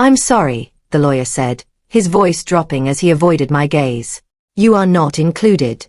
"I'm sorry," the lawyer said, his voice dropping as he avoided my gaze. "You are not included."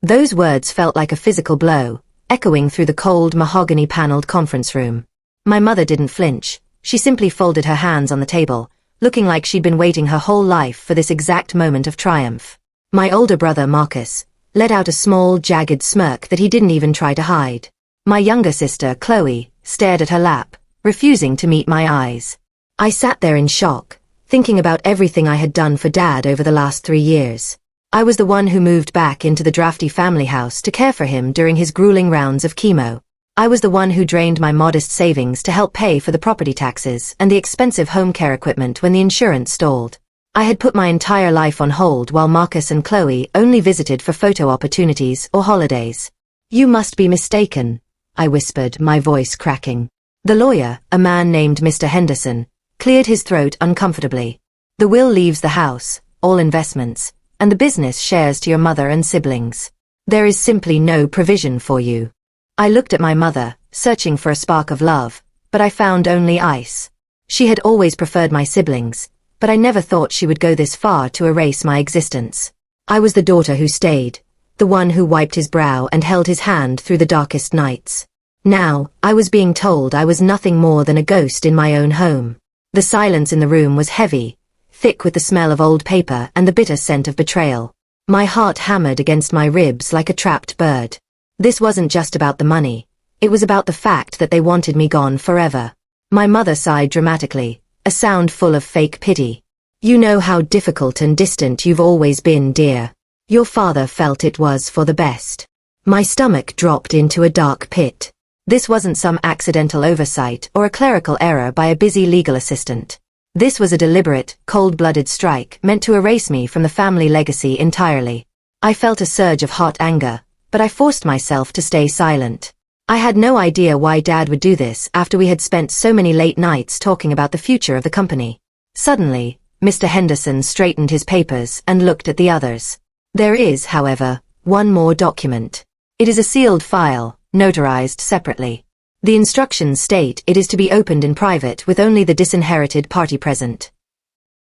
Those words felt like a physical blow, echoing through the cold mahogany-paneled conference room. My mother didn't flinch. She simply folded her hands on the table, looking like she'd been waiting her whole life for this exact moment of triumph. My older brother, Marcus, let out a small, jagged smirk that he didn't even try to hide. My younger sister, Chloe, stared at her lap, refusing to meet my eyes. I sat there in shock, thinking about everything I had done for Dad over the last 3 years. I was the one who moved back into the drafty family house to care for him during his grueling rounds of chemo. I was the one who drained my modest savings to help pay for the property taxes and the expensive home care equipment when the insurance stalled. I had put my entire life on hold while Marcus and Chloe only visited for photo opportunities or holidays. "You must be mistaken," I whispered, my voice cracking. The lawyer, a man named Mr. Henderson, cleared his throat uncomfortably. "The will leaves the house, all investments, and the business shares to your mother and siblings. There is simply no provision for you." I looked at my mother, searching for a spark of love, but I found only ice. She had always preferred my siblings, but I never thought she would go this far to erase my existence. I was the daughter who stayed, the one who wiped his brow and held his hand through the darkest nights. Now, I was being told I was nothing more than a ghost in my own home. The silence in the room was heavy, thick with the smell of old paper and the bitter scent of betrayal. My heart hammered against my ribs like a trapped bird. This wasn't just about the money. It was about the fact that they wanted me gone forever. My mother sighed dramatically, a sound full of fake pity. "You know how difficult and distant you've always been, dear. Your father felt it was for the best." My stomach dropped into a dark pit. This wasn't some accidental oversight or a clerical error by a busy legal assistant. This was a deliberate, cold-blooded strike meant to erase me from the family legacy entirely. I felt a surge of hot anger, but I forced myself to stay silent. I had no idea why Dad would do this after we had spent so many late nights talking about the future of the company. Suddenly, Mr. Henderson straightened his papers and looked at the others. "There is, however, one more document. It is a sealed file, notarized separately. The instructions state it is to be opened in private with only the disinherited party present."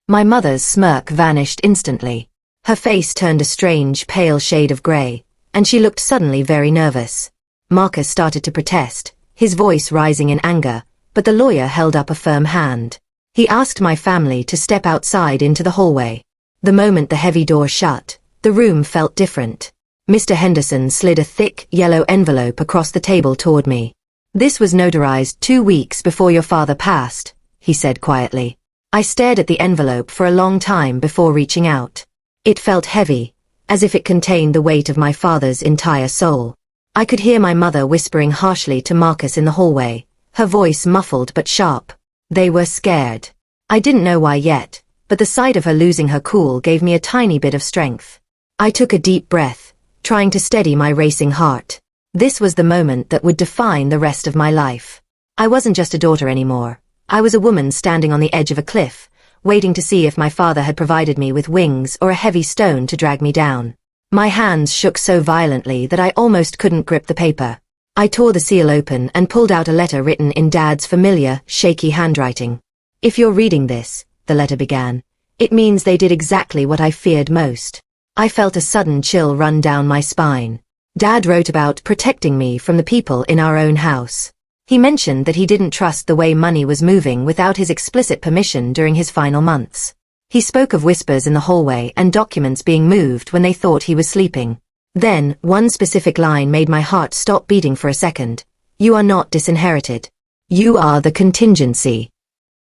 My mother's smirk vanished instantly. Her face turned a strange, pale shade of gray, and she looked suddenly very nervous. Marcus started to protest, his voice rising in anger, but the lawyer held up a firm hand. He asked my family to step outside into the hallway. The moment the heavy door shut, the room felt different. Mr. Henderson slid a thick, yellow envelope across the table toward me. "This was notarized 2 weeks before your father passed," he said quietly. I stared at the envelope for a long time before reaching out. It felt heavy, as if it contained the weight of my father's entire soul. I could hear my mother whispering harshly to Marcus in the hallway, her voice muffled but sharp. They were scared. I didn't know why yet, but the sight of her losing her cool gave me a tiny bit of strength. I took a deep breath, trying to steady my racing heart. This was the moment that would define the rest of my life. I wasn't just a daughter anymore. I was a woman standing on the edge of a cliff, waiting to see if my father had provided me with wings or a heavy stone to drag me down. My hands shook so violently that I almost couldn't grip the paper. I tore the seal open and pulled out a letter written in Dad's familiar, shaky handwriting. "If you're reading this," the letter began, "it means they did exactly what I feared most." I felt a sudden chill run down my spine. Dad wrote about protecting me from the people in our own house. He mentioned that he didn't trust the way money was moving without his explicit permission during his final months. He spoke of whispers in the hallway and documents being moved when they thought he was sleeping. Then, one specific line made my heart stop beating for a second. "You are not disinherited. You are the contingency."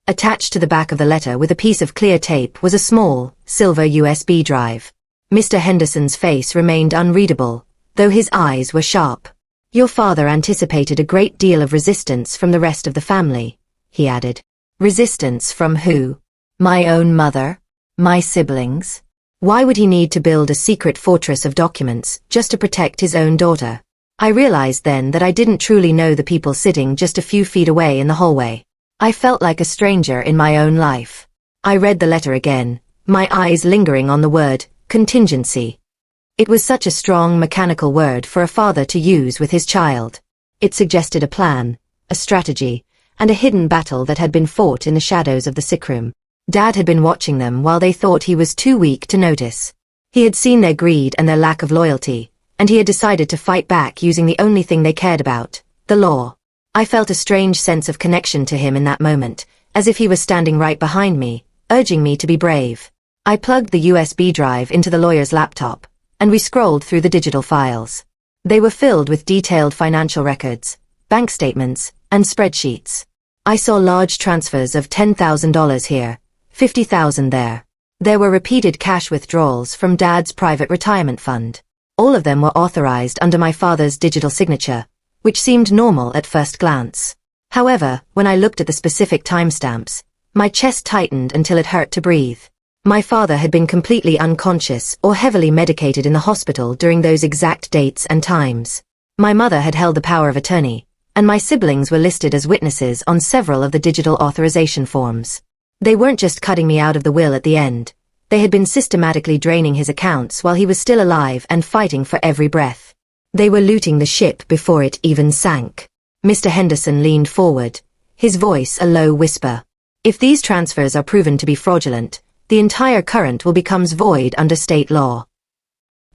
Attached to the back of the letter with a piece of clear tape was a small, silver USB drive. Mr. Henderson's face remained unreadable, though his eyes were sharp. "Your father anticipated a great deal of resistance from the rest of the family," he added. "Resistance from who? My own mother? My siblings? Why would he need to build a secret fortress of documents just to protect his own daughter?" I realized then that I didn't truly know the people sitting just a few feet away in the hallway. I felt like a stranger in my own life. I read the letter again, my eyes lingering on the word, contingency. It was such a strong mechanical word for a father to use with his child. It suggested a plan, a strategy, and a hidden battle that had been fought in the shadows of the sick room. Dad had been watching them while they thought he was too weak to notice. He had seen their greed and their lack of loyalty, and he had decided to fight back using the only thing they cared about, the law. I felt a strange sense of connection to him in that moment, as if he was standing right behind me, urging me to be brave. I plugged the USB drive into the lawyer's laptop, and we scrolled through the digital files. They were filled with detailed financial records, bank statements, and spreadsheets. I saw large transfers of $10,000 here, $50,000 there. There were repeated cash withdrawals from Dad's private retirement fund. All of them were authorized under my father's digital signature, which seemed normal at first glance. However, when I looked at the specific timestamps, my chest tightened until it hurt to breathe. My father had been completely unconscious or heavily medicated in the hospital during those exact dates and times. My mother had held the power of attorney, and my siblings were listed as witnesses on several of the digital authorization forms. They weren't just cutting me out of the will at the end. They had been systematically draining his accounts while he was still alive and fighting for every breath. They were looting the ship before it even sank. Mr. Henderson leaned forward, his voice a low whisper. If these transfers are proven to be fraudulent, the entire current will become void under state law.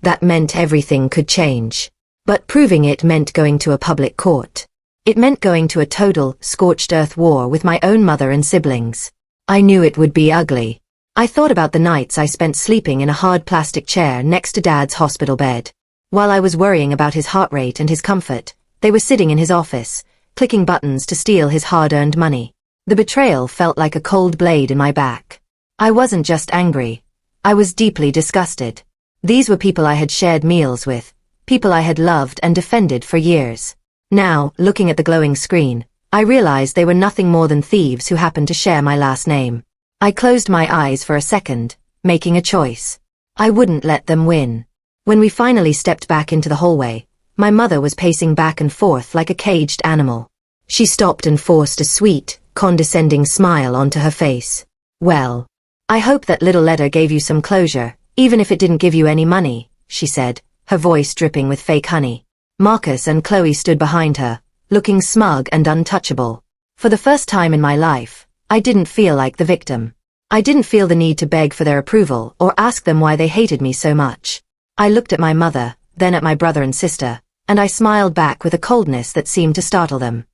That meant everything could change. But proving it meant going to a public court. It meant going to a total, scorched earth war with my own mother and siblings. I knew it would be ugly. I thought about the nights I spent sleeping in a hard plastic chair next to Dad's hospital bed. While I was worrying about his heart rate and his comfort, they were sitting in his office, clicking buttons to steal his hard-earned money. The betrayal felt like a cold blade in my back. I wasn't just angry. I was deeply disgusted. These were people I had shared meals with, people I had loved and defended for years. Now, looking at the glowing screen, I realized they were nothing more than thieves who happened to share my last name. I closed my eyes for a second, making a choice. I wouldn't let them win. When we finally stepped back into the hallway, my mother was pacing back and forth like a caged animal. She stopped and forced a sweet, condescending smile onto her face. "Well, I hope that little letter gave you some closure, even if it didn't give you any money," she said, her voice dripping with fake honey. Marcus and Chloe stood behind her, looking smug and untouchable. For the first time in my life, I didn't feel like the victim. I didn't feel the need to beg for their approval or ask them why they hated me so much. I looked at my mother, then at my brother and sister, and I smiled back with a coldness that seemed to startle them.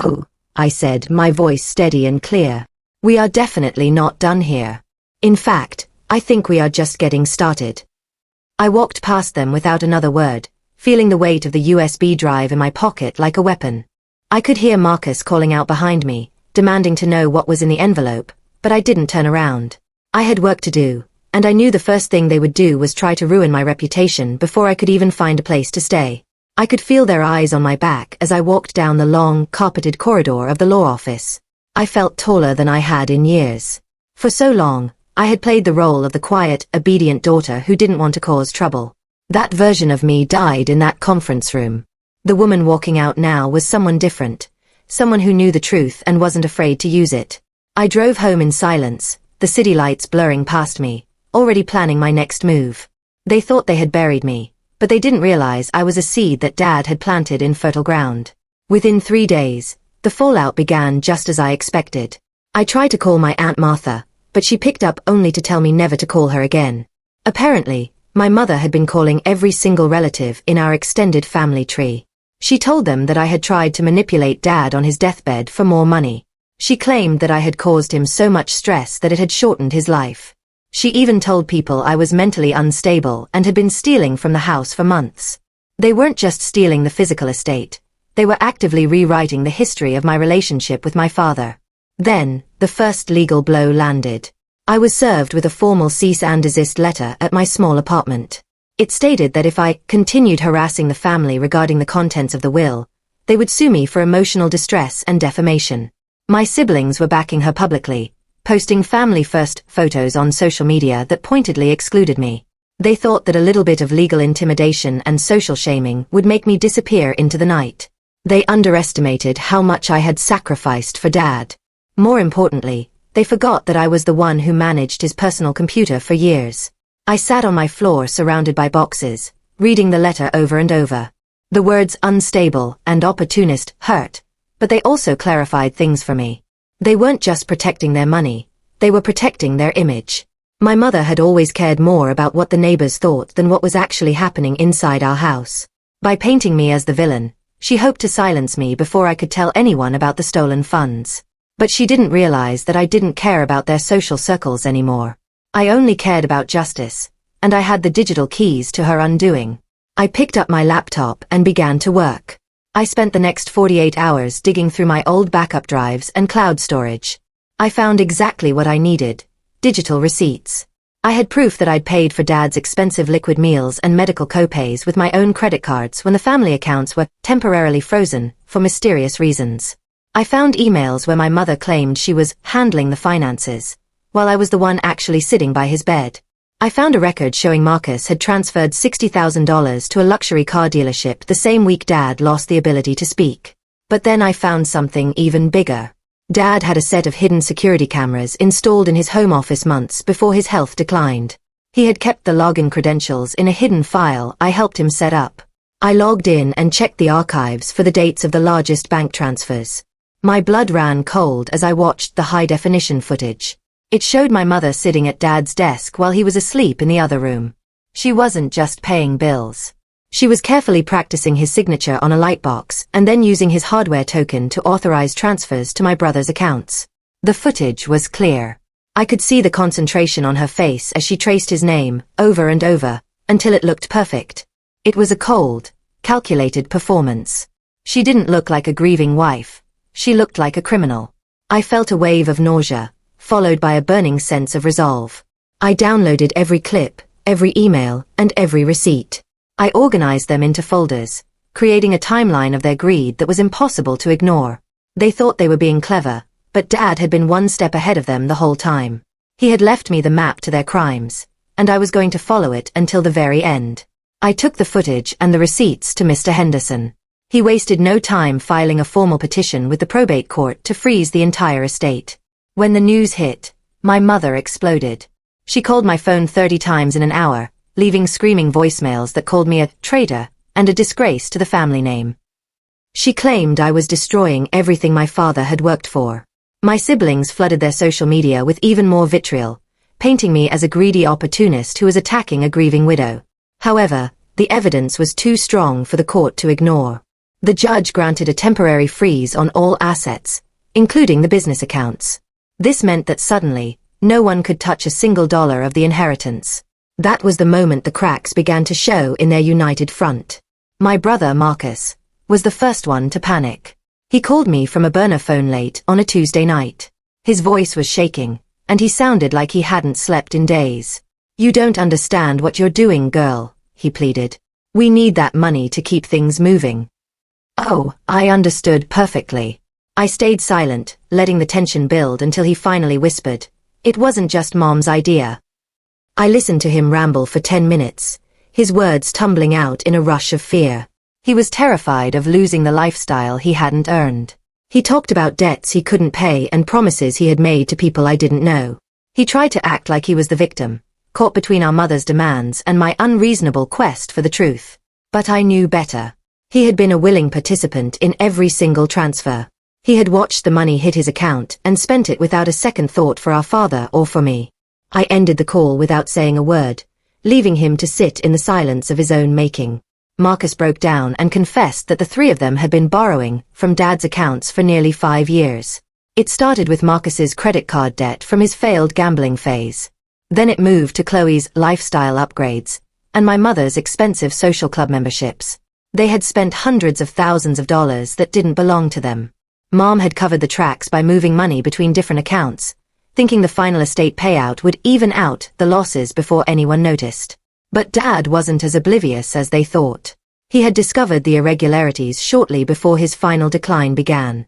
"Oh," I said, my voice steady and clear. "We are definitely not done here. In fact, I think we are just getting started." I walked past them without another word, feeling the weight of the USB drive in my pocket like a weapon. I could hear Marcus calling out behind me, demanding to know what was in the envelope, but I didn't turn around. I had work to do, and I knew the first thing they would do was try to ruin my reputation before I could even find a place to stay. I could feel their eyes on my back as I walked down the long, carpeted corridor of the law office. I felt taller than I had in years. For so long, I had played the role of the quiet, obedient daughter who didn't want to cause trouble. That version of me died in that conference room. The woman walking out now was someone different, someone who knew the truth and wasn't afraid to use it. I drove home in silence, the city lights blurring past me, already planning my next move. They thought they had buried me, but they didn't realize I was a seed that Dad had planted in fertile ground. Within 3 days, the fallout began just as I expected. I tried to call my Aunt Martha, but she picked up only to tell me never to call her again. Apparently, my mother had been calling every single relative in our extended family tree. She told them that I had tried to manipulate Dad on his deathbed for more money. She claimed that I had caused him so much stress that it had shortened his life. She even told people I was mentally unstable and had been stealing from the house for months. They weren't just stealing the physical estate. They were actively rewriting the history of my relationship with my father. Then, the first legal blow landed. I was served with a formal cease and desist letter at my small apartment. It stated that if I continued harassing the family regarding the contents of the will, they would sue me for emotional distress and defamation. My siblings were backing her publicly, posting family-first photos on social media that pointedly excluded me. They thought that a little bit of legal intimidation and social shaming would make me disappear into the night. They underestimated how much I had sacrificed for Dad. More importantly, they forgot that I was the one who managed his personal computer for years. I sat on my floor surrounded by boxes, reading the letter over and over. The words unstable and opportunist hurt, but they also clarified things for me. They weren't just protecting their money, they were protecting their image. My mother had always cared more about what the neighbors thought than what was actually happening inside our house. By painting me as the villain, she hoped to silence me before I could tell anyone about the stolen funds. But she didn't realize that I didn't care about their social circles anymore. I only cared about justice, and I had the digital keys to her undoing. I picked up my laptop and began to work. I spent the next 48 hours digging through my old backup drives and cloud storage. I found exactly what I needed: digital receipts. I had proof that I'd paid for Dad's expensive liquid meals and medical copays with my own credit cards when the family accounts were temporarily frozen for mysterious reasons. I found emails where my mother claimed she was handling the finances, while I was the one actually sitting by his bed. I found a record showing Marcus had transferred $60,000 to a luxury car dealership the same week Dad lost the ability to speak. But then I found something even bigger. Dad had a set of hidden security cameras installed in his home office months before his health declined. He had kept the login credentials in a hidden file I helped him set up. I logged in and checked the archives for the dates of the largest bank transfers. My blood ran cold as I watched the high-definition footage. It showed my mother sitting at Dad's desk while he was asleep in the other room. She wasn't just paying bills. She was carefully practicing his signature on a lightbox and then using his hardware token to authorize transfers to my brother's accounts. The footage was clear. I could see the concentration on her face as she traced his name over and over until it looked perfect. It was a cold, calculated performance. She didn't look like a grieving wife. She looked like a criminal. I felt a wave of nausea, followed by a burning sense of resolve. I downloaded every clip, every email, and every receipt. I organized them into folders, creating a timeline of their greed that was impossible to ignore. They thought they were being clever, but Dad had been one step ahead of them the whole time. He had left me the map to their crimes, and I was going to follow it until the very end. I took the footage and the receipts to Mr. Henderson. He wasted no time filing a formal petition with the probate court to freeze the entire estate. When the news hit, my mother exploded. She called my phone 30 times in an hour, leaving screaming voicemails that called me a traitor and a disgrace to the family name. She claimed I was destroying everything my father had worked for. My siblings flooded their social media with even more vitriol, painting me as a greedy opportunist who was attacking a grieving widow. However, the evidence was too strong for the court to ignore. The judge granted a temporary freeze on all assets, including the business accounts. This meant that suddenly, no one could touch a single dollar of the inheritance. That was the moment the cracks began to show in their united front. My brother, Marcus, was the first one to panic. He called me from a burner phone late on a Tuesday night. His voice was shaking, and he sounded like he hadn't slept in days. "You don't understand what you're doing, girl," he pleaded. "We need that money to keep things moving." Oh, I understood perfectly. I stayed silent, letting the tension build until he finally whispered, "It wasn't just Mom's idea." I listened to him ramble for 10 minutes, his words tumbling out in a rush of fear. He was terrified of losing the lifestyle he hadn't earned. He talked about debts he couldn't pay and promises he had made to people I didn't know. He tried to act like he was the victim, caught between our mother's demands and my unreasonable quest for the truth. But I knew better. He had been a willing participant in every single transfer. He had watched the money hit his account and spent it without a second thought for our father or for me. I ended the call without saying a word, leaving him to sit in the silence of his own making. Marcus broke down and confessed that the three of them had been borrowing from Dad's accounts for nearly 5 years. It started with Marcus's credit card debt from his failed gambling phase. Then it moved to Chloe's lifestyle upgrades, and my mother's expensive social club memberships. They had spent hundreds of thousands of dollars that didn't belong to them. Mom had covered the tracks by moving money between different accounts, thinking the final estate payout would even out the losses before anyone noticed. But Dad wasn't as oblivious as they thought. He had discovered the irregularities shortly before his final decline began.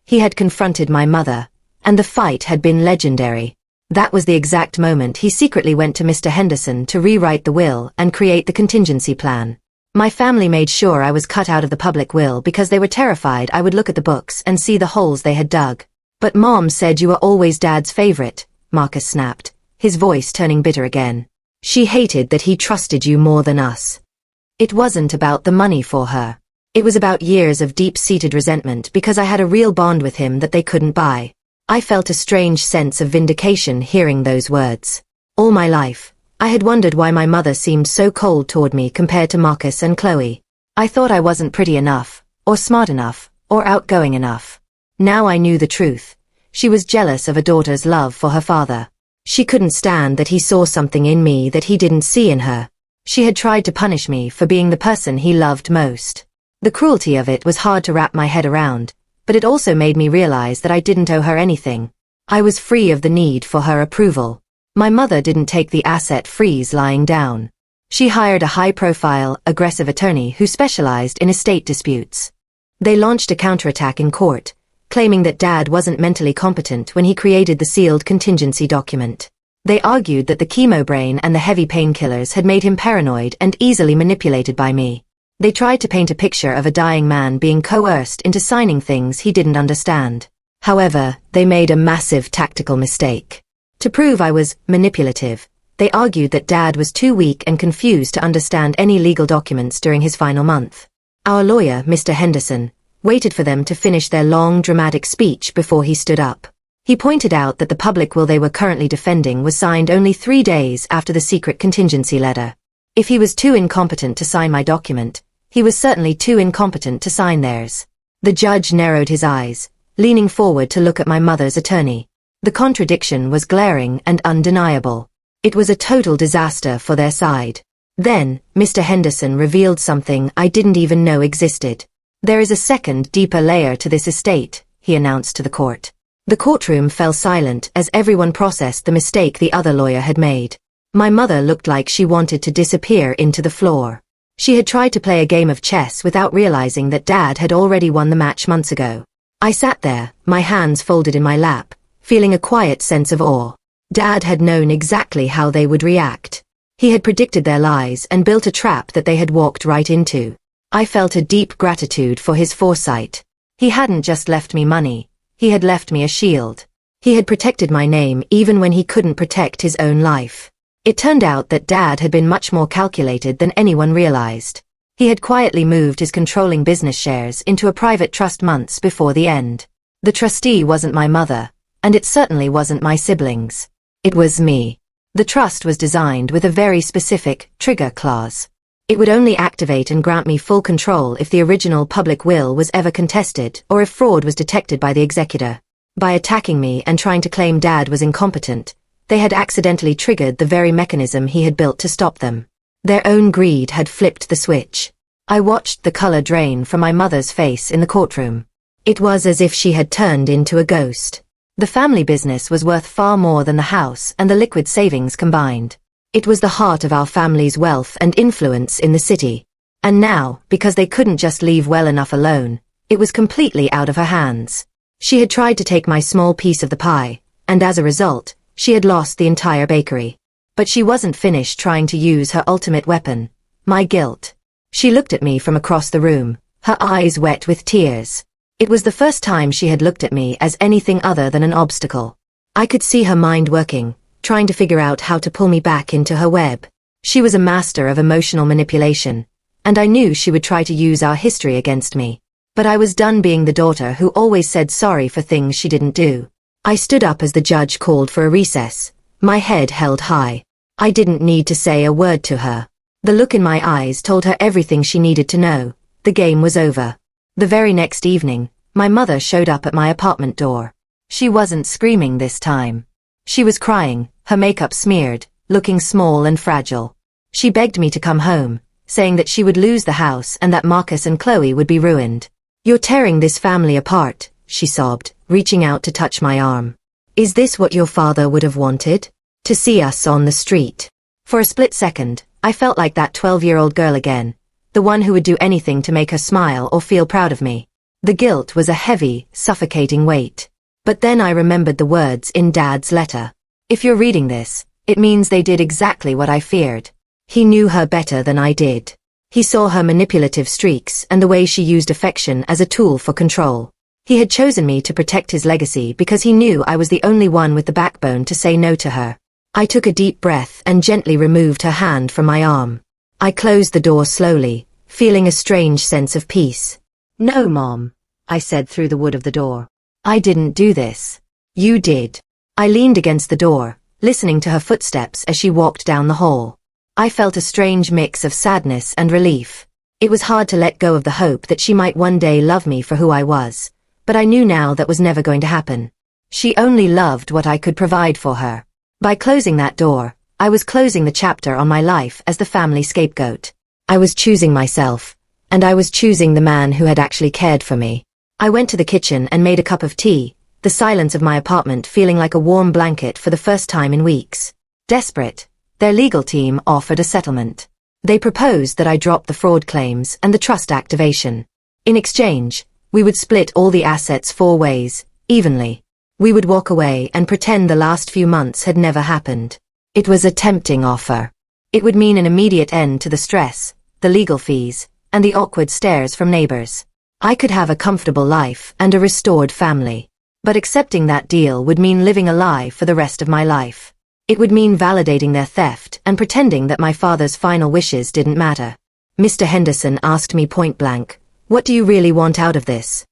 He had confronted my mother, and the fight had been legendary. That was the exact moment he secretly went to Mr. Henderson to rewrite the will and create the contingency plan. My family made sure I was cut out of the public will because they were terrified I would look at the books and see the holes they had dug. "But Mom said you were always Dad's favorite," Marcus snapped, his voice turning bitter again. "She hated that he trusted you more than us." It wasn't about the money for her. It was about years of deep-seated resentment because I had a real bond with him that they couldn't buy. I felt a strange sense of vindication hearing those words. All my life, I had wondered why my mother seemed so cold toward me compared to Marcus and Chloe. I thought I wasn't pretty enough, or smart enough, or outgoing enough. Now I knew the truth. She was jealous of a daughter's love for her father. She couldn't stand that he saw something in me that he didn't see in her. She had tried to punish me for being the person he loved most. The cruelty of it was hard to wrap my head around, but it also made me realize that I didn't owe her anything. I was free of the need for her approval. My mother didn't take the asset freeze lying down. She hired a high-profile, aggressive attorney who specialized in estate disputes. They launched a counterattack in court, claiming that Dad wasn't mentally competent when he created the sealed contingency document. They argued that the chemo brain and the heavy painkillers had made him paranoid and easily manipulated by me. They tried to paint a picture of a dying man being coerced into signing things he didn't understand. However, they made a massive tactical mistake. To prove I was manipulative, they argued that Dad was too weak and confused to understand any legal documents during his final month. Our lawyer, Mr. Henderson, waited for them to finish their long, dramatic speech before he stood up. He pointed out that the public will they were currently defending was signed only 3 days after the secret contingency letter. If he was too incompetent to sign my document, he was certainly too incompetent to sign theirs. The judge narrowed his eyes, leaning forward to look at my mother's attorney. The contradiction was glaring and undeniable. It was a total disaster for their side. Then, Mr. Henderson revealed something I didn't even know existed. There is a second, deeper layer to this estate, he announced to the court. The courtroom fell silent as everyone processed the mistake the other lawyer had made. My mother looked like she wanted to disappear into the floor. She had tried to play a game of chess without realizing that Dad had already won the match months ago. I sat there, my hands folded in my lap, feeling a quiet sense of awe. Dad had known exactly how they would react. He had predicted their lies and built a trap that they had walked right into. I felt a deep gratitude for his foresight. He hadn't just left me money, he had left me a shield. He had protected my name even when he couldn't protect his own life. It turned out that Dad had been much more calculated than anyone realized. He had quietly moved his controlling business shares into a private trust months before the end. The trustee wasn't my mother, and it certainly wasn't my siblings. It was me. The trust was designed with a very specific trigger clause. It would only activate and grant me full control if the original public will was ever contested or if fraud was detected by the executor. By attacking me and trying to claim Dad was incompetent, they had accidentally triggered the very mechanism he had built to stop them. Their own greed had flipped the switch. I watched the color drain from my mother's face in the courtroom. It was as if she had turned into a ghost. The family business was worth far more than the house and the liquid savings combined. It was the heart of our family's wealth and influence in the city. And now, because they couldn't just leave well enough alone, it was completely out of her hands. She had tried to take my small piece of the pie, and as a result, she had lost the entire bakery. But she wasn't finished trying to use her ultimate weapon, my guilt. She looked at me from across the room, her eyes wet with tears. It was the first time she had looked at me as anything other than an obstacle. I could see her mind working, trying to figure out how to pull me back into her web. She was a master of emotional manipulation, and I knew she would try to use our history against me. But I was done being the daughter who always said sorry for things she didn't do. I stood up as the judge called for a recess, my head held high. I didn't need to say a word to her. The look in my eyes told her everything she needed to know. The game was over. The very next evening, my mother showed up at my apartment door. She wasn't screaming this time. She was crying, her makeup smeared, looking small and fragile. She begged me to come home, saying that she would lose the house and that Marcus and Chloe would be ruined. "You're tearing this family apart," she sobbed, reaching out to touch my arm. "Is this what your father would have wanted? To see us on the street?" For a split second, I felt like that 12-year-old girl again, the one who would do anything to make her smile or feel proud of me. The guilt was a heavy, suffocating weight. But then I remembered the words in Dad's letter. If you're reading this, it means they did exactly what I feared. He knew her better than I did. He saw her manipulative streaks and the way she used affection as a tool for control. He had chosen me to protect his legacy because he knew I was the only one with the backbone to say no to her. I took a deep breath and gently removed her hand from my arm. I closed the door slowly, feeling a strange sense of peace. "No, Mom," I said through the wood of the door. "I didn't do this." "You did." I leaned against the door, listening to her footsteps as she walked down the hall. I felt a strange mix of sadness and relief. It was hard to let go of the hope that she might one day love me for who I was, but I knew now that was never going to happen. She only loved what I could provide for her. By closing that door, I was closing the chapter on my life as the family scapegoat. I was choosing myself, and I was choosing the man who had actually cared for me. I went to the kitchen and made a cup of tea, the silence of my apartment feeling like a warm blanket for the first time in weeks. Desperate, their legal team offered a settlement. They proposed that I drop the fraud claims and the trust activation. In exchange, we would split all the assets 4 ways, evenly. We would walk away and pretend the last few months had never happened. It was a tempting offer. It would mean an immediate end to the stress, the legal fees, and the awkward stares from neighbors. I could have a comfortable life and a restored family. But accepting that deal would mean living a lie for the rest of my life. It would mean validating their theft and pretending that my father's final wishes didn't matter. Mr. Henderson asked me point blank, "What do you really want out of this?"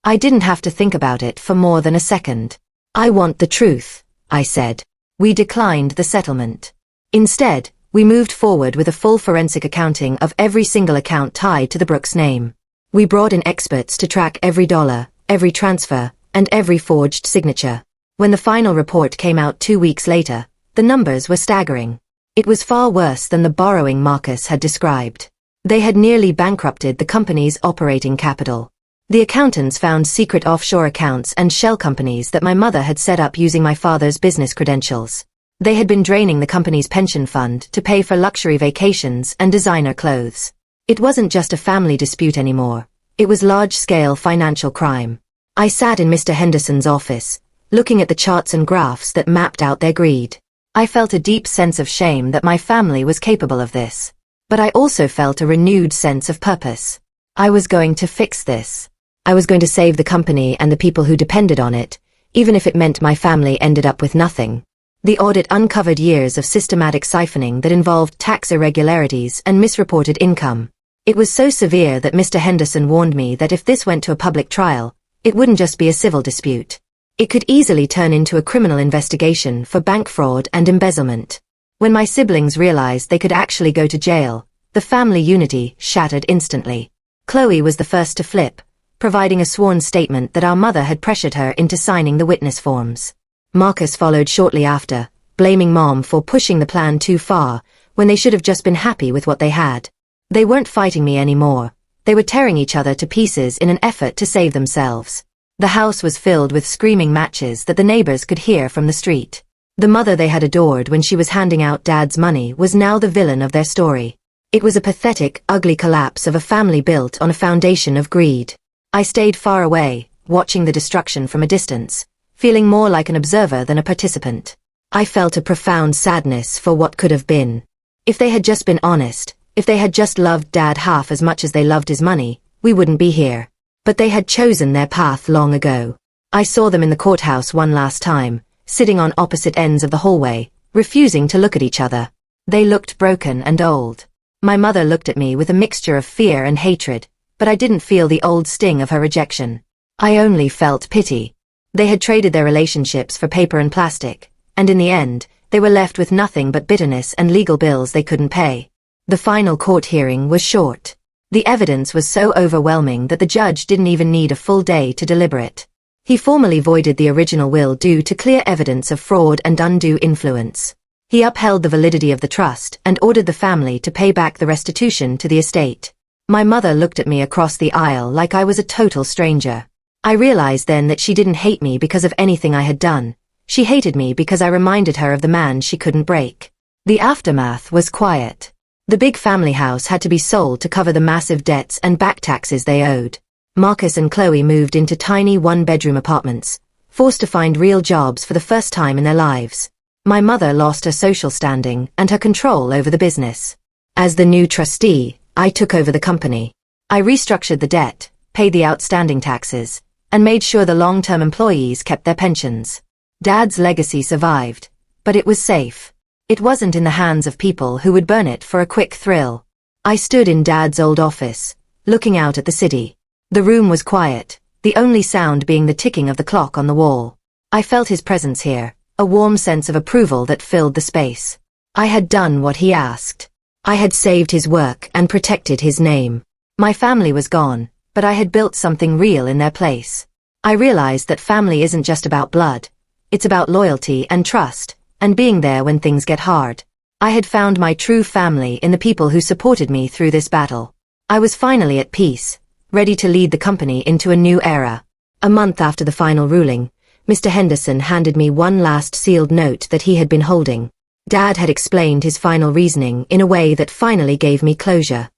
I didn't have to think about it for more than a second. "I want the truth," I said. We declined the settlement. Instead, we moved forward with a full forensic accounting of every single account tied to the Brooks name. We brought in experts to track every dollar, every transfer, and every forged signature. When the final report came out 2 weeks later, the numbers were staggering. It was far worse than the borrowing Marcus had described. They had nearly bankrupted the company's operating capital. The accountants found secret offshore accounts and shell companies that my mother had set up using my father's business credentials. They had been draining the company's pension fund to pay for luxury vacations and designer clothes. It wasn't just a family dispute anymore. It was large-scale financial crime. I sat in Mr. Henderson's office, looking at the charts and graphs that mapped out their greed. I felt a deep sense of shame that my family was capable of this. But I also felt a renewed sense of purpose. I was going to fix this. I was going to save the company and the people who depended on it, even if it meant my family ended up with nothing. The audit uncovered years of systematic siphoning that involved tax irregularities and misreported income. It was so severe that Mr. Henderson warned me that if this went to a public trial, it wouldn't just be a civil dispute. It could easily turn into a criminal investigation for bank fraud and embezzlement. When my siblings realized they could actually go to jail, the family unity shattered instantly. Chloe was the first to flip, providing a sworn statement that our mother had pressured her into signing the witness forms. Marcus followed shortly after, blaming Mom for pushing the plan too far, when they should have just been happy with what they had. They weren't fighting me anymore. They were tearing each other to pieces in an effort to save themselves. The house was filled with screaming matches that the neighbors could hear from the street. The mother they had adored when she was handing out Dad's money was now the villain of their story. It was a pathetic, ugly collapse of a family built on a foundation of greed. I stayed far away, watching the destruction from a distance, feeling more like an observer than a participant. I felt a profound sadness for what could have been. If they had just been honest, if they had just loved Dad half as much as they loved his money, we wouldn't be here. But they had chosen their path long ago. I saw them in the courthouse one last time, sitting on opposite ends of the hallway, refusing to look at each other. They looked broken and old. My mother looked at me with a mixture of fear and hatred, but I didn't feel the old sting of her rejection. I only felt pity. They had traded their relationships for paper and plastic, and in the end, they were left with nothing but bitterness and legal bills they couldn't pay. The final court hearing was short. The evidence was so overwhelming that the judge didn't even need a full day to deliberate. He formally voided the original will due to clear evidence of fraud and undue influence. He upheld the validity of the trust and ordered the family to pay back the restitution to the estate. My mother looked at me across the aisle like I was a total stranger. I realized then that she didn't hate me because of anything I had done. She hated me because I reminded her of the man she couldn't break. The aftermath was quiet. The big family house had to be sold to cover the massive debts and back taxes they owed. Marcus and Chloe moved into tiny one-bedroom apartments, forced to find real jobs for the first time in their lives. My mother lost her social standing and her control over the business. As the new trustee, I took over the company. I restructured the debt, paid the outstanding taxes, and made sure the long-term employees kept their pensions. Dad's legacy survived, but it was safe. It wasn't in the hands of people who would burn it for a quick thrill. I stood in Dad's old office, looking out at the city. The room was quiet, the only sound being the ticking of the clock on the wall. I felt his presence here, a warm sense of approval that filled the space. I had done what he asked. I had saved his work and protected his name. My family was gone, but I had built something real in their place. I realized that family isn't just about blood. It's about loyalty and trust, and being there when things get hard. I had found my true family in the people who supported me through this battle. I was finally at peace, ready to lead the company into a new era. A month after the final ruling, Mr. Henderson handed me one last sealed note that he had been holding. Dad had explained his final reasoning in a way that finally gave me closure.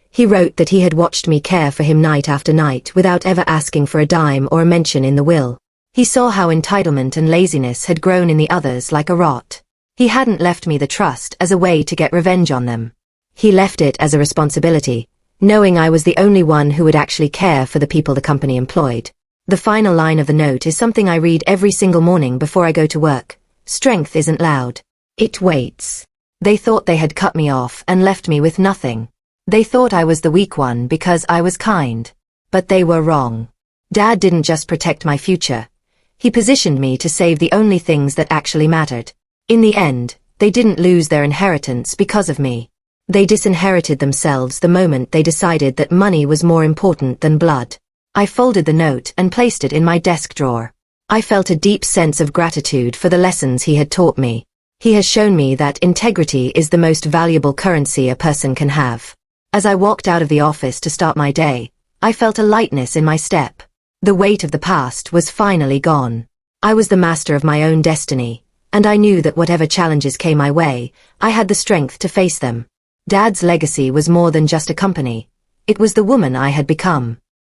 He wrote that he had watched me care for him night after night without ever asking for a dime or a mention in the will. He saw how entitlement and laziness had grown in the others like a rot. He hadn't left me the trust as a way to get revenge on them. He left it as a responsibility, knowing I was the only one who would actually care for the people the company employed. The final line of the note is something I read every single morning before I go to work. Strength isn't loud. It waits. They thought they had cut me off and left me with nothing. They thought I was the weak one because I was kind. But they were wrong. Dad didn't just protect my future. He positioned me to save the only things that actually mattered. In the end, they didn't lose their inheritance because of me. They disinherited themselves the moment they decided that money was more important than blood. I folded the note and placed it in my desk drawer. I felt a deep sense of gratitude for the lessons he had taught me. He has shown me that integrity is the most valuable currency a person can have. As I walked out of the office to start my day, I felt a lightness in my step. The weight of the past was finally gone. I was the master of my own destiny, and I knew that whatever challenges came my way, I had the strength to face them. Dad's legacy was more than just a company. It was the woman I had become.